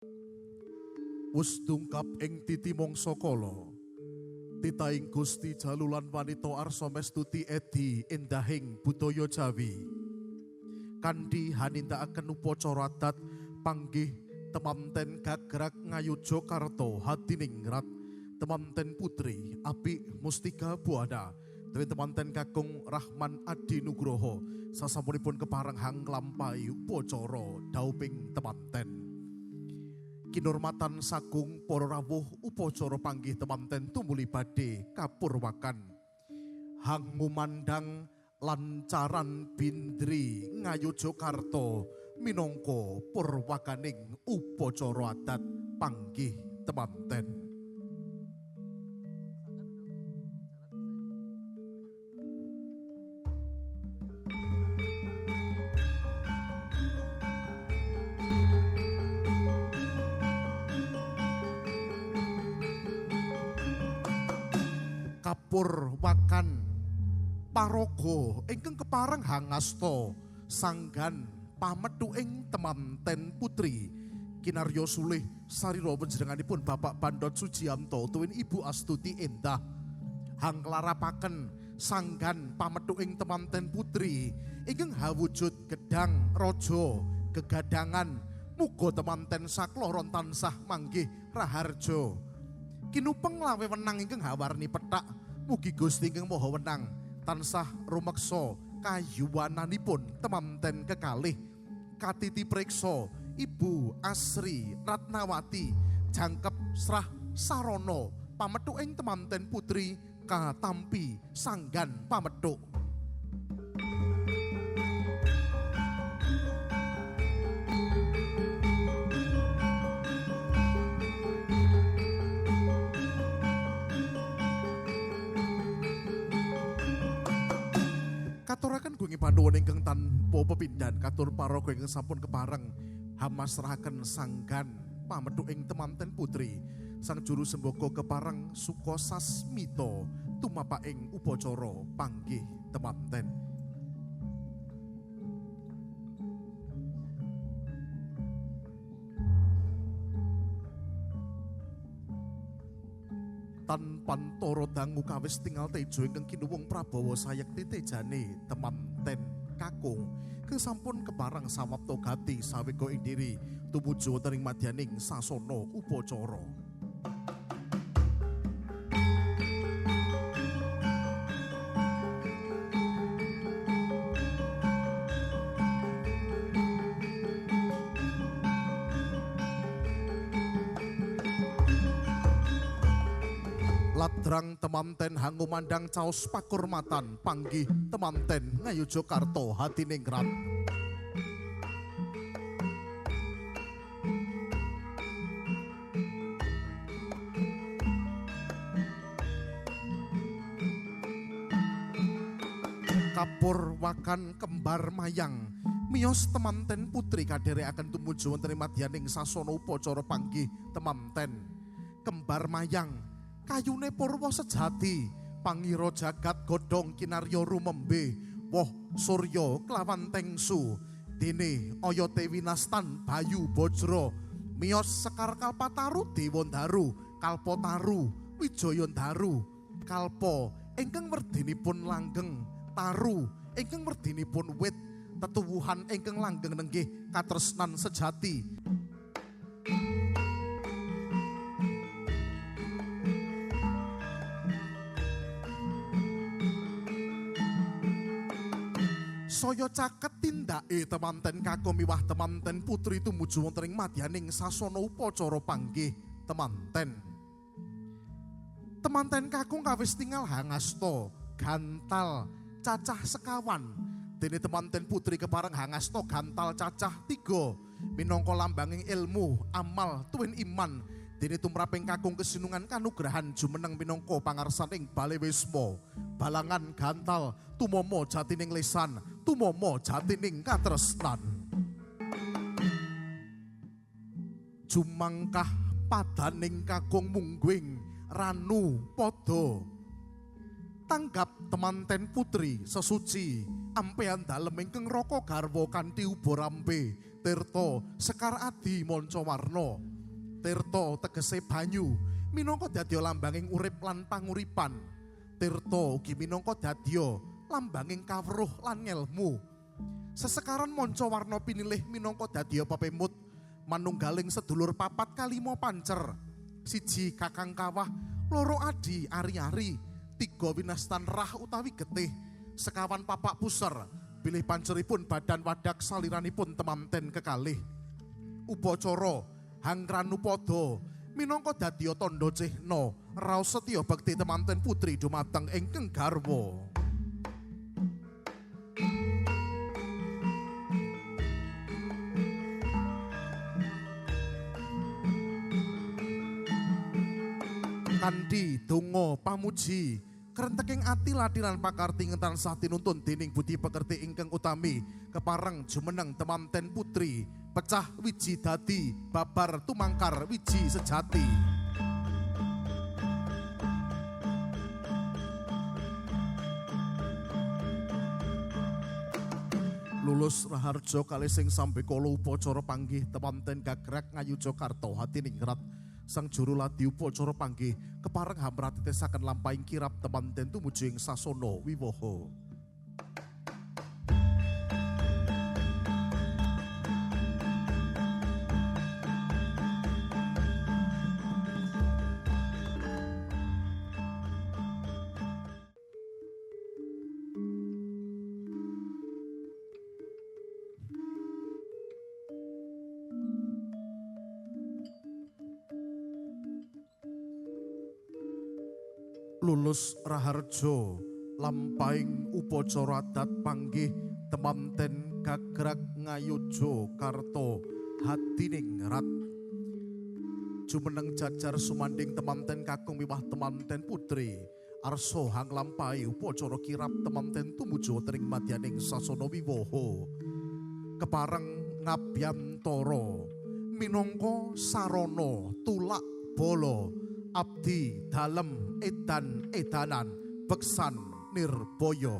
Wus dungkap ing titi mangsa kala titaing Gusti jalulan wanita arsa mestuti edi endahing budaya Jawi kanthi hanindakaken upacara adat panggih temanten gagrag Ngayogyakarta hadiningrat temanten putri Apik Mustika Buana dewe temanten Kakung Rahman Adi Nugroho sasampunipun kepareng hang nglampahi upacara dauping temanten. Kinurmatan sagung para rawuh upacara panggih temanten tumuli badhe kapurwakan. Hang ngumandang lancaran bindri Ngayogyakarta minangka purwakaning upacara adat panggih temanten. Kapurwakan paraga ingkang kepareng hangasta sanggan pamethuking temanten putri kinarya sulih sarira panjenenganipun Bapak Bandot Sujiyanto tuwin Ibu Astuti Endah hanglarapaken sanggan pamethuking temanten putri ingkang hawujud gedang raja gegadangan muga temanten sakloron tansah manggih raharja. Kinupeng lawe wenang ingkang hawarni pethak mugi Gusti ingkang Maha Wenang tansah rumeksa kayuwananipun temanten kekalih katiti preksa Ibu Asri Ratnawati jangkep srah sarana pamethuking temanten putri katampi sanggan pamethuk. Katuraken gungi panduwun ingkang tanpa pepindhan katur paraga ingkang sampun kepareng hamasrahaken sanggan pamethuking temanten putri sang juru sembogo kepareng suka sasmita tumapaking upacara panggih temanten. Tan pantoro dangu kawis tinggal tejo ingkang kinuwung Prabawa sayekti tejane temanten kakung kesampun keparang samapta gati sawega ing diri tumuju wonten ing madyaning sasana upacara. Ladrang temanten hangumandang caos pakurmatan panggih temanten Ngayogyakarta hadiningrat. Kapurwakan kembar mayang miyos temanten putri kadherekaken tumuju wonten ing madyaning sasana upacara panggih temanten kembar mayang. Kayune purwa sejati pangira jagat godhong kinarya rumembe woh surya klawan tengsu dene oyate winastan bayu bajra miyos sekar kalpataru dewandaru kalpataru wijayandaru kalpa ingkang werdinipun langgeng taru ingkang werdinipun wit tetuwuhan ingkang langgeng nenggih katresnan sejati. Saya caket tindake temanten kakung miwah temanten putri tumuju wonten ing madyaning sasana upacara panggih temanten. Temanten kakung kawis tinggal hangasta gantal cacah sekawan. Dene temanten putri kepareng hangasta gantal cacah 3 minangka lambanging ilmu, amal, tuwin iman. Dene tumraping kakung kesinungan kanugrahan jumeneng minangka pangarsaning Bale Wisma. Balangan gantal tumomo jatining lisan, tumomo jatining katresnan. Jumangkah padaning kakung munggwing ranu padha. Tanggap temanten putri sesuci ampean dalem ingkang raka garwa kanthi uba rampe tirta sekar adi manca warna. Tirta tegese banyu, minangka dadya lambanging urip lan panguripan. Tirta ugi minangka dadya lambanging kawruh lan ngelmu. Sesekaran manca warna pinilih minangka dadya pepemut manunggaling sedulur papat kalimo pancer. Siji kakang kawah, loro adi ari-ari, tiga winastan rah utawi getih, sekawan papak puser, bilih panceripun badan wadak saliranipun temanten kekalih. Upacara hanggranupada minangka dadya tandha cihna raos setya bekti temanten putri dumateng ingkang garwa. Kanthi donga pamuji krenteking ati ladiran pakarti ingkang tansah tinuntun dening budi pekerti ingkang utami kepareng jumeneng temanten putri pecah wiji dadi babar tumangkar wiji sejati. Lulus raharja kalih sing sambe kala upacara panggih temanten gagrag ngayu Jakarta hatiningrat sang juru ladi upacara panggih kepareng hamratitesaken lampahing kirap temanten tumuju ing sasana wiwaha. Lulus raharja lampahing upacara adat panggih temanten gagrag ngayojo karto hatiningrat jumeneng jajar sumanding temanten kakung miwah temanten putri arso hang lampahi upacara kirap temanten tumuju tering madyaning sasana wiwaha kepareng ngabyantara minangka sarana tulak bala abdi dalem edan edanan beksan nirbaya.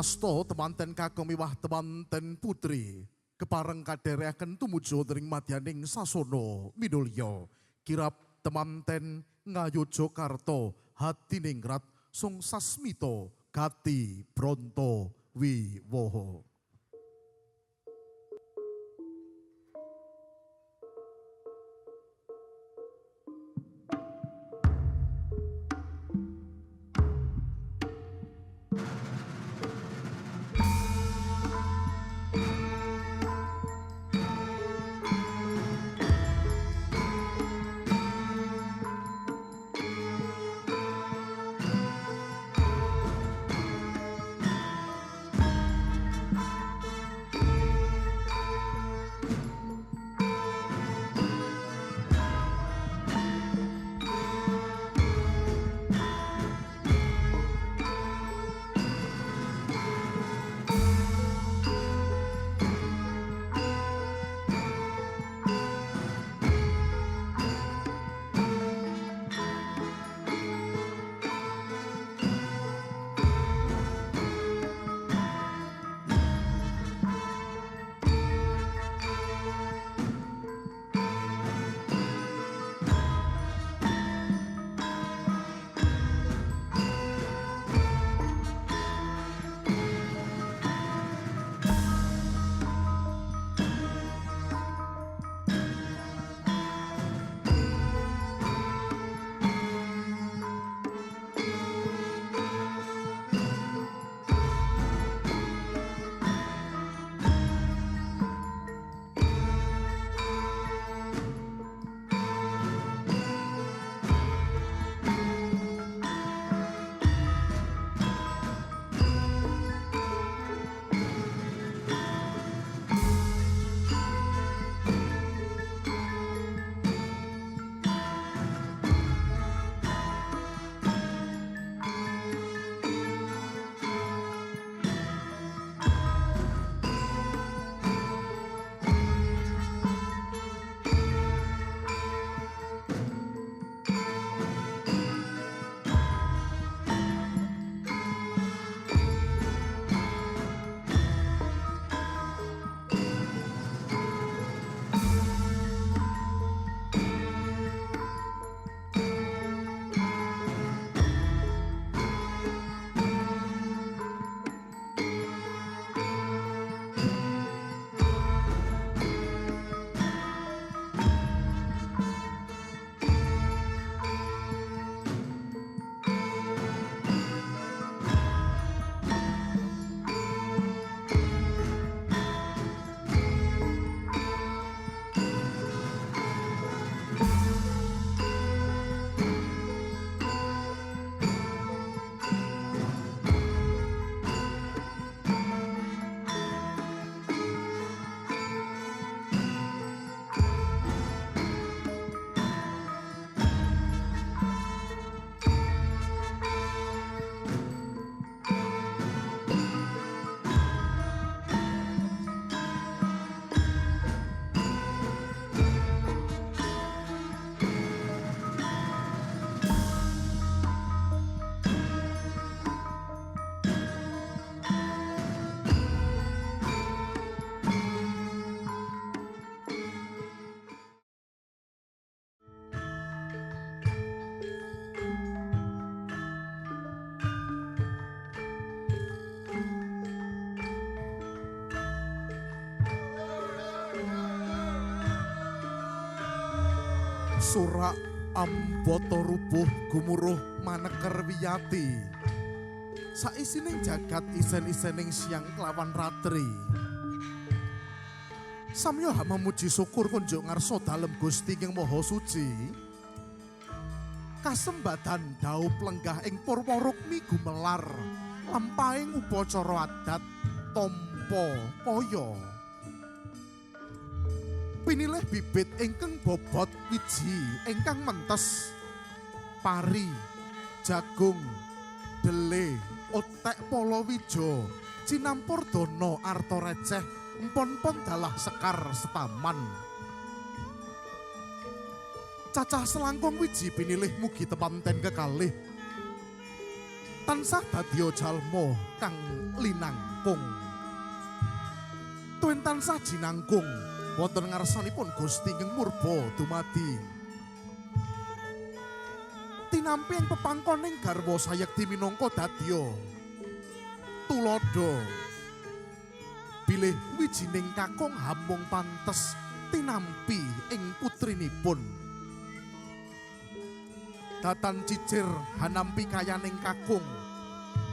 Asto temanten kakung miwah temanten putri kepareng kadereaken tumuju dening madyaning sasana minulya kirab temanten Ngayogyakarta Hadiningrat Sung Sasmita Gati Bronto Wiwaha. Surak amboto rubuh gumuruh maneker wiyati. Saisining jagat isen-isening siang kelawan ratri. Samya memuji syukur kunjuk ngarsa dalem Gusti ing Maha Suci. Kasembadan daup lenggah ing Purwarukmi gumelar lampahing upacara adat tampa kaya. Pinilih bibit ingkang bobot wiji ingkang mentes, pari, jagung, dele, otek palawija, cinampur dana arta receh, empon-pon dalah sekar setaman. Cacah selangkung wiji pinilih mugi temanten kekalih. Tansah dadya jalma kang linangkung. Tuwin tansah jinangkung wonten ngarsanipun Gusti ing murba dumadi. Tinampi ing pepangkoning garwa sayekti minangka dadya tuladha. Bilih wijining kakung hamung pantes tinampi ing putrinipun. Datan cicir hanampi kayaning kakung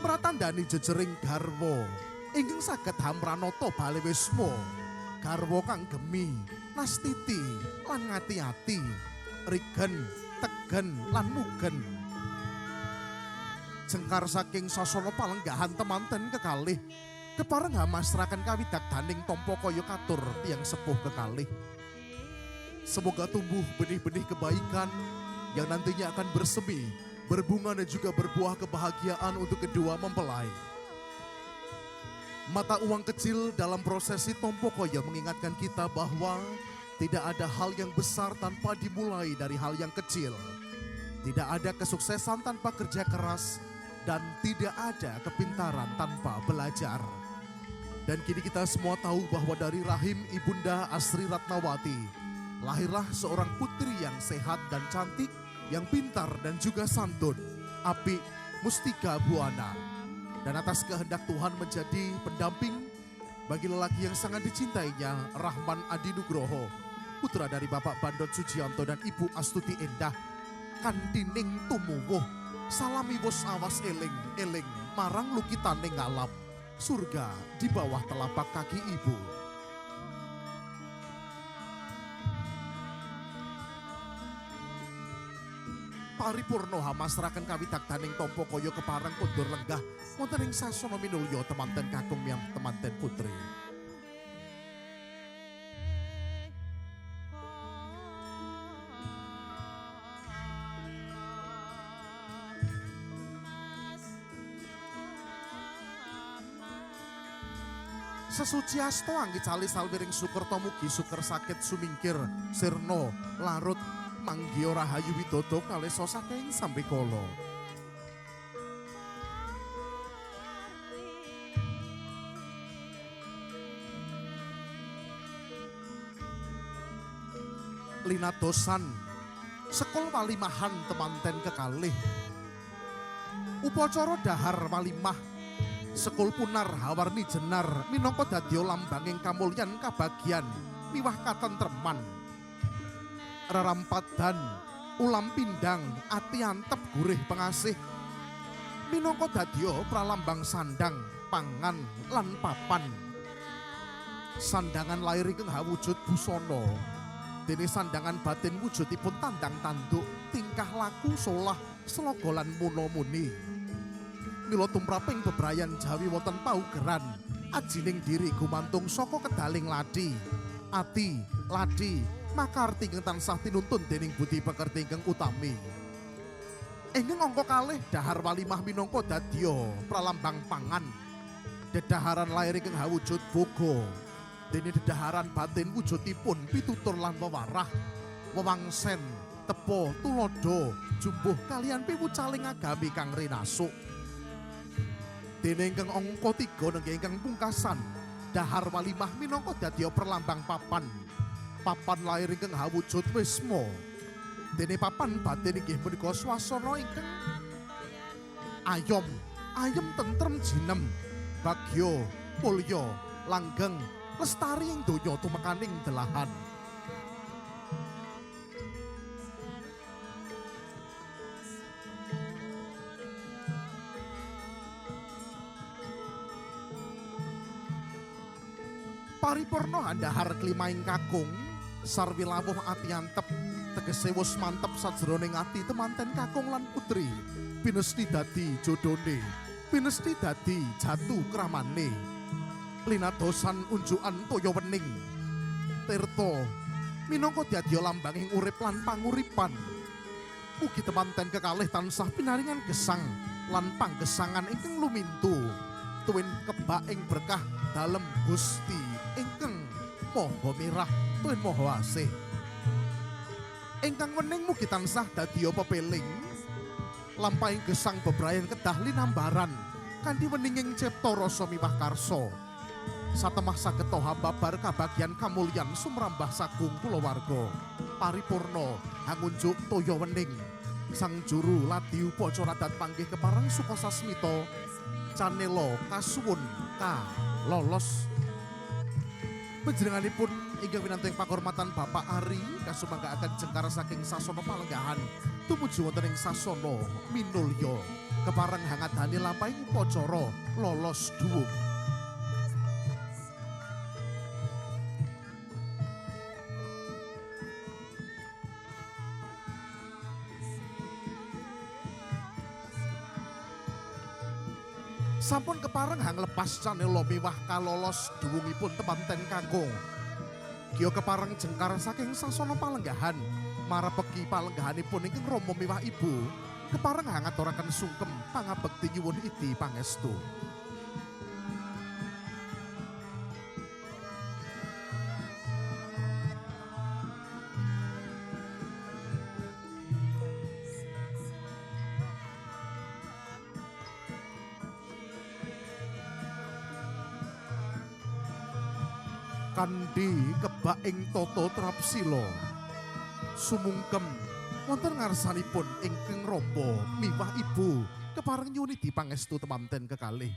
mratandani jejering garwa ingkang saged hamranata bale wisma. Garwa kang gemi, nastiti, lan ngati-ati, rigen, tegen, lan mugen. Jengkar saking sasana palenggahan temanten kekalih, kepareng hamasraken kawidagdaning tampa kaya katur tiyang sepuh kekalih. Semoga tumbuh benih-benih kebaikan yang nantinya akan bersemi, berbunga dan juga berbuah kebahagiaan untuk kedua mempelai. Mata uang kecil dalam prosesi tompo koyo mengingatkan kita bahwa tidak ada hal yang besar tanpa dimulai dari hal yang kecil. Tidak ada kesuksesan tanpa kerja keras dan tidak ada kepintaran tanpa belajar. Dan kini kita semua tahu bahwa dari rahim Ibunda Asri Ratnawati lahirlah seorang putri yang sehat dan cantik, yang pintar dan juga santun, Apik Mustika Buana. Dan atas kehendak Tuhan menjadi pendamping bagi lelaki yang sangat dicintainya, Rahman Adi Nugroho, putra dari Bapak Bandot Sujianto dan Ibu Astuti Endah. Kandining tumuwuh, salami wos awas eling marang lukitaning alam, surga di bawah telapak kaki ibu. Paripurna hamasraken kawidagdaning tampa kaya kepareng kondur lenggah wonten ing sasana minulya temanten kakung miyam temanten putri. Sesuci asto anggi cali salwiring sukerta mugi suker sakit sumingkir sirna larut manggiya rahayu widodo kalesa saking sambekala. Linadosan sekul walimahan temanten kekalih. Upacara dahar walimah sekul punar hawarni jenar minangka dadya lambanging kamulyan kabagyan miwah katentreman. Rerampadan ulam pindang ati antep gurih pengasih minangka dadya pralambang sandang pangan lan papan. Sandangan lair ingkang hawujud busana, dene sandangan batin wujudipun tandang tanduk tingkah laku solah sloga lan muna-muni. Mila tumraping bebrayan Jawi wonten paugeran ajining diri gumantung saka kedaling ladi ati ladi makarti ingkang tansah tinuntun dening budi pekerti ingkang utami. Ingkang angka kalih dahar walimah minangka dadya pralambang pangan. Dedaharan lair ingkang hawujud boga, dene dedaharan batin wujudipun pitutur lan wewarah, wewangsen, tepo, tulodo, jumbuh kalian piwucaling agami kang rinasuk. Dene ingkang angka 3 nenggih ingkang pungkasan, dahar walimah minangka dadya perlambang papan. Papan lair ingkang hawujud wisma. Dene papan batin inggih punika swasana ingkang ayom tentrem jinem, bagya, mulya, langgeng, lestari ing donya tumekaning delahan. Paripurna handhahar klimaing kakung sarwi lawuh ati antep tegese wis mantep sajroning ati temanten kakung lan putri pinesti dadi jodhone pinesti dadi jatu kramane linadosan unjukan toya wening tirta minangka dadi lambanging urip lan panguripan mugi temanten kekalih tansah pinaringan gesang lan panggesangan ingkang lumintu tuwin kebak ing berkah dalem Gusti ingkang Maha Mirah tuwin Maha Asih ingkang wening mugi tansah dadya pepeling lampahing gesang bebrayan kedah linambaran kanthi weninging cipta rasa miwah karsa satemah saged hamba bar kabagyan kamulyan sumrambah sagung kulawarga paripurna hangunjuk toya wening sang juru ladi upacara adat panggih kepareng Sukasasmita canela kasuwun lolos panjenenganipun inggih winantu ing pakurmatan Bapak Ari kasumanggaaken jengkar saking sasana palenggahan tumuju wonten ing sasana minulya kepareng hangadane lampahing upacara lolos duwung. Sampun kepareng hang lepas canela miwah kalolos duwungipun temanten kakung. Kiyo kepareng jengkar saking sasana palenggahan marepeki palenggahanipun ingkang rama miwah ibu kepareng hang aturaken sungkem pangabekti nyuwun idi pangestu. Kandi kebak ing tata trapsila sumungkem wonten ngarsanipun ingkang ramba miwah ibu kepareng nyuwun idi pangestu temanten kekalih.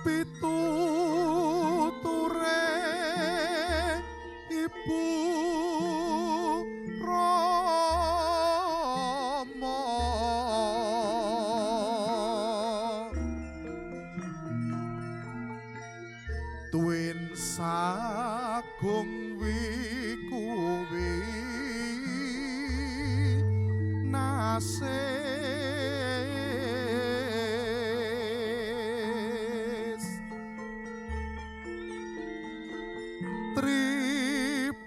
Pituture Ibu Rama tuwin sagung wikuwi nasih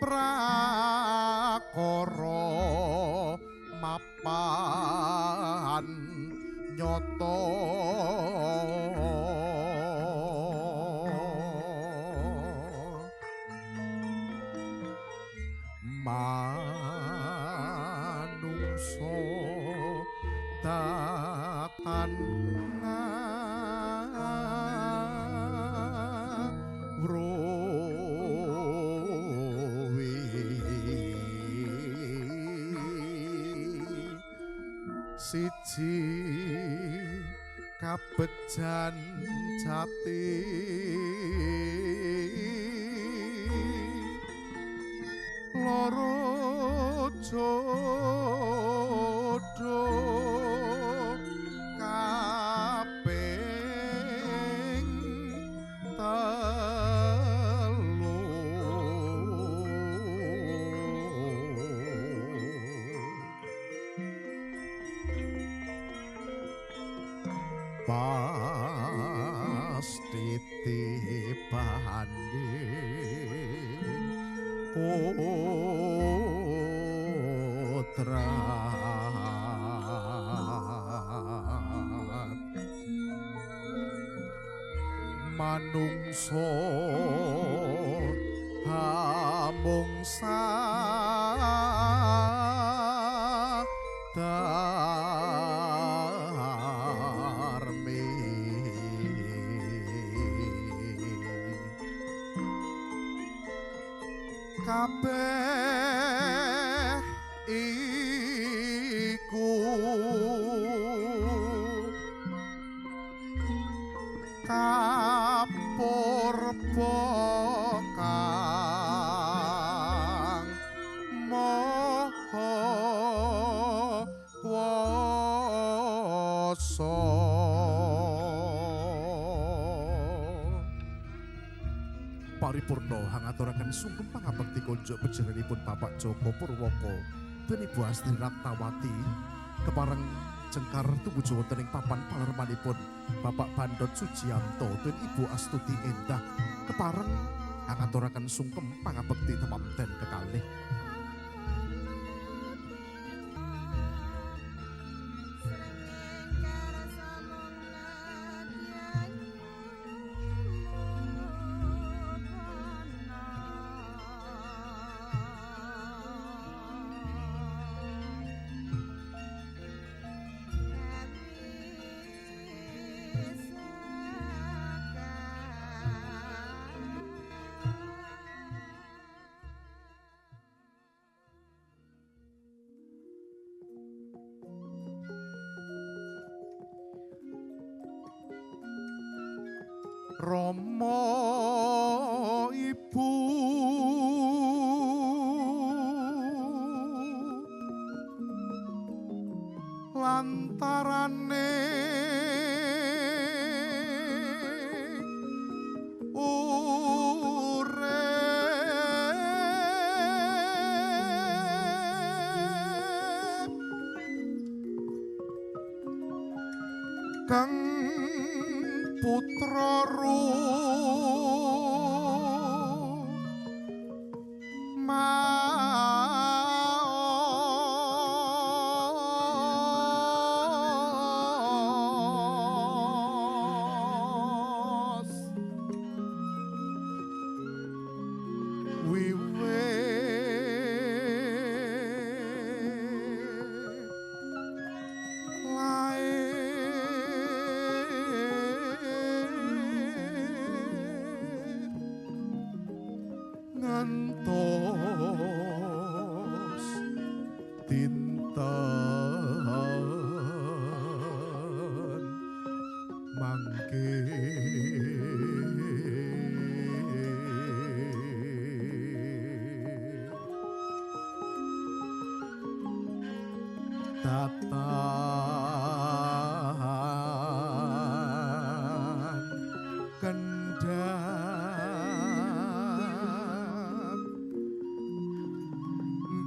prakara mapan nyata manungsa takkan siji kabejan jati loro jodoh kaping telu pas titipanding kodrat manungso hamung sadarmi kabeh iku kapurba kang maha kuwasa paripurna hangaturaken sungkem pangabekti konjuk panjenenganipun Bapak Joko Purwoko dan Ibu Astri Ratnawati kepareng jengkar tumuju wonten ing papan palermanipun Bapak Bandot Sujiyanto dan Ibu Astuti Endah kepareng hangaturaken sungkem pangabekti temanten kekalih. Rama Ibu lantarane urip kang putra maos ngantos dinten mangke datang kendang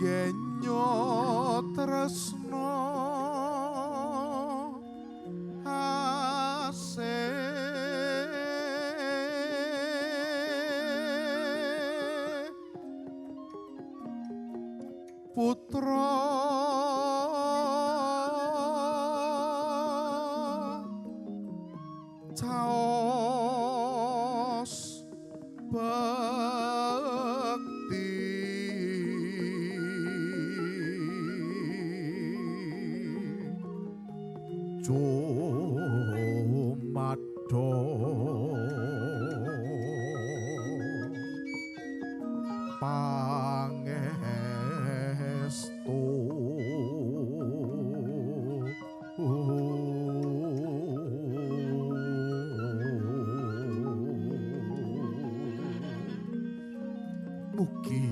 genyo tresno asih putra caos bekti Jumadha pangestu mugi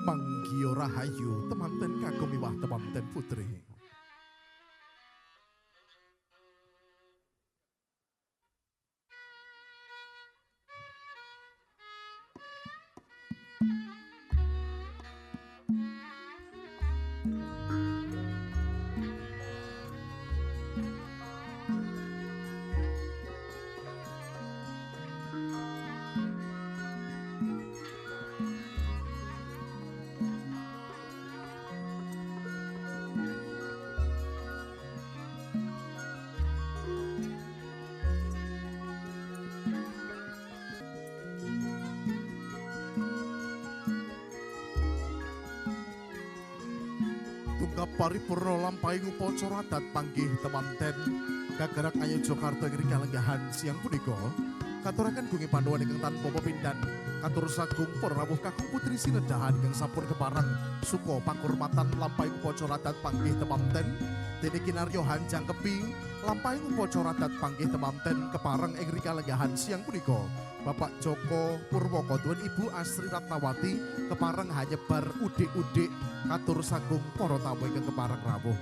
manggiya rahayu temanten kagem miwah temanten putri. paripurna lampahing upacara adat panggih temanten Gagarak Ayu Jogarta ing kalenggahan siang punika katuraken gunge pandowan ingkang tanpa pepindhan katur sagung para rawuh kakung putri sinedahan ingkang sampun kepareng suka pakurmatan lampahing upacara adat panggih temanten dene kinarya hanjang kepi lampahing upacara adat panggih temanten kepareng ing kalenggahan siang punika Bapak Joko Purwoko tuwun Ibu Asri Ratnawati kepareng hanyebar udik-udik katur sagung para tamu ingkang kepareng rawuh.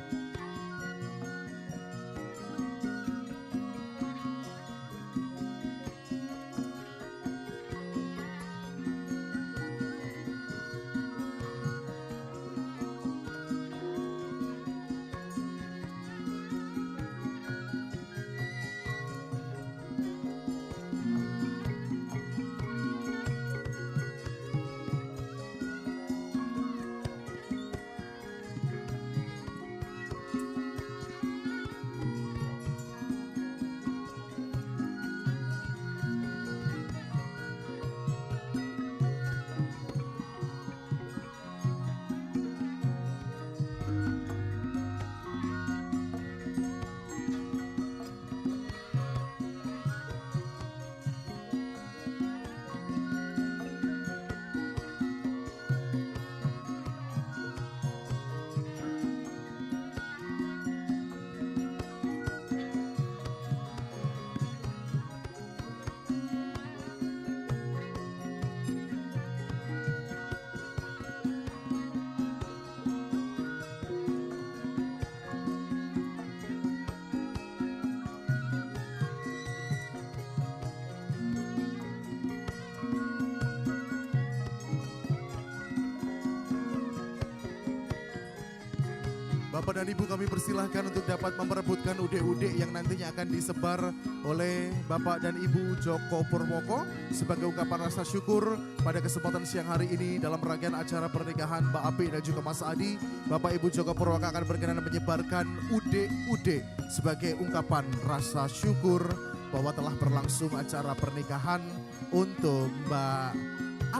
Bapak dan Ibu kami persilahkan untuk dapat memperebutkan udik-udik yang nantinya akan disebar oleh Bapak dan Ibu Joko Purwoko sebagai ungkapan rasa syukur pada kesempatan siang hari ini dalam rangkaian acara pernikahan Mbak Api dan juga Mas Adi. Bapak Ibu Joko Purwoko akan berkenan menyebarkan udik-udik sebagai ungkapan rasa syukur bahwa telah berlangsung acara pernikahan untuk Mbak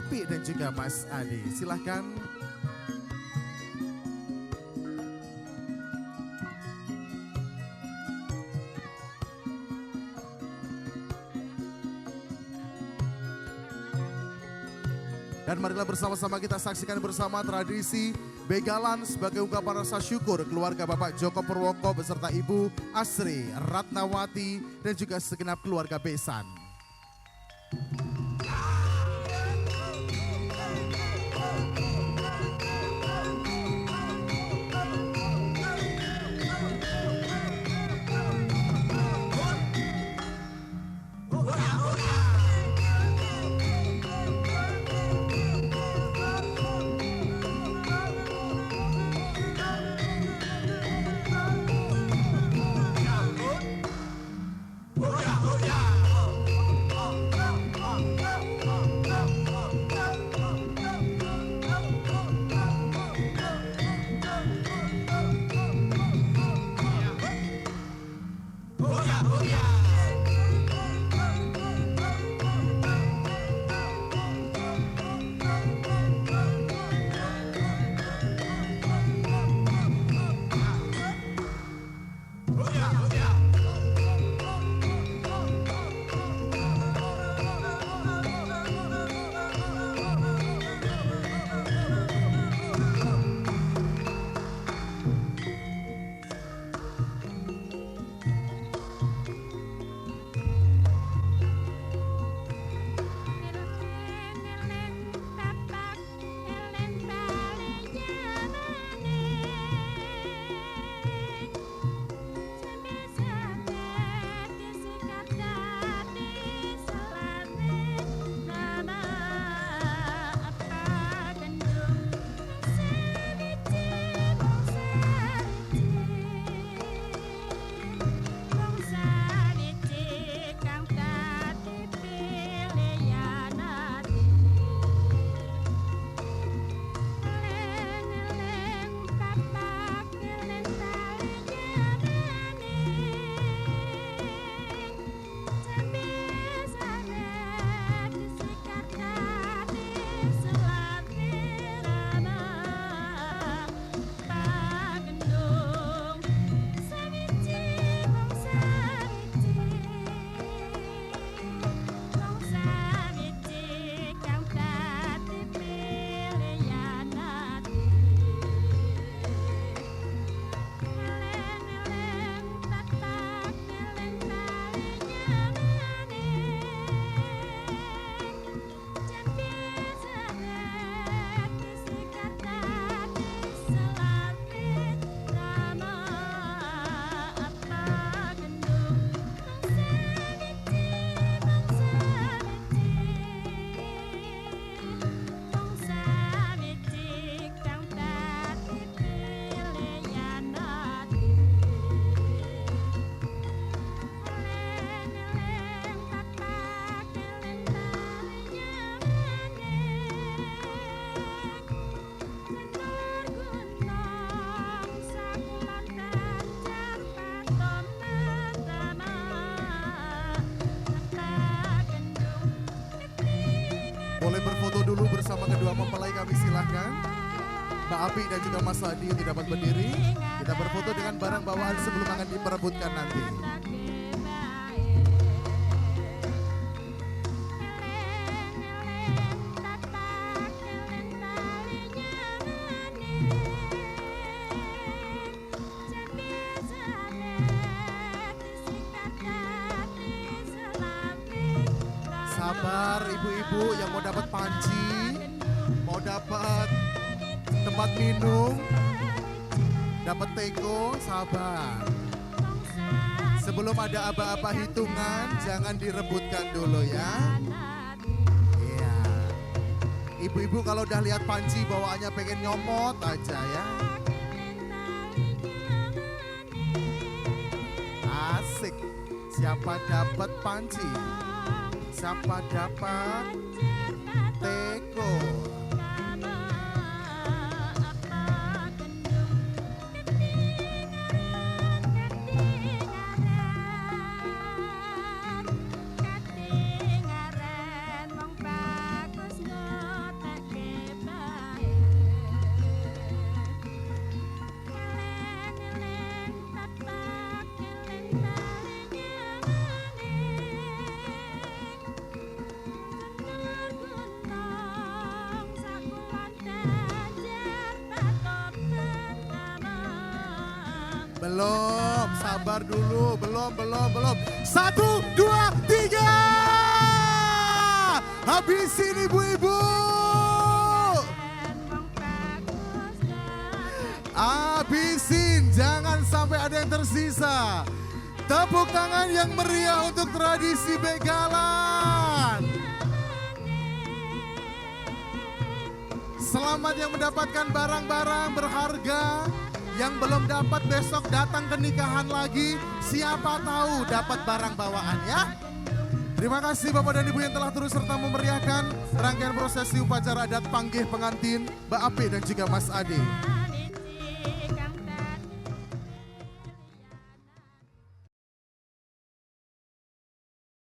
Api dan juga Mas Adi. Silahkan. Dan marilah bersama-sama kita saksikan bersama tradisi begalan sebagai ungkapan rasa syukur keluarga Bapak Joko Purwoko beserta Ibu Asri Ratnawati dan juga segenap keluarga besan. bersama kedua mempelai kami silahkan. Mbak Api dan juga Mas Adi yang tidak dapat berdiri. Kita berfoto dengan barang bawaan sebelum akan diperebutkan nanti. Sabar ibu-ibu yang mau dapat panci, mau dapat tempat minum, dapat teko, sabar. Sebelum ada aba-aba hitungan, jangan direbutkan dulu ya. Iya. Ibu-ibu kalau udah lihat panci bawaannya pengen nyomot aja ya. Asik. Siapa dapat panci? Siapa dapat teko? Belum, sabar dulu, belum. 1, 2, 3. Habisin ibu-ibu. Habisin, jangan sampai ada yang tersisa. Tepuk tangan yang meriah untuk tradisi begalan. Selamat yang mendapatkan barang-barang berharga. Yang belum dapat besok datang ke nikahan lagi, siapa tahu dapat barang bawaan ya. Terima kasih Bapak dan Ibu yang telah terus serta memeriahkan rangkaian prosesi upacara adat panggih pengantin Mbak Api dan juga Mas Ade.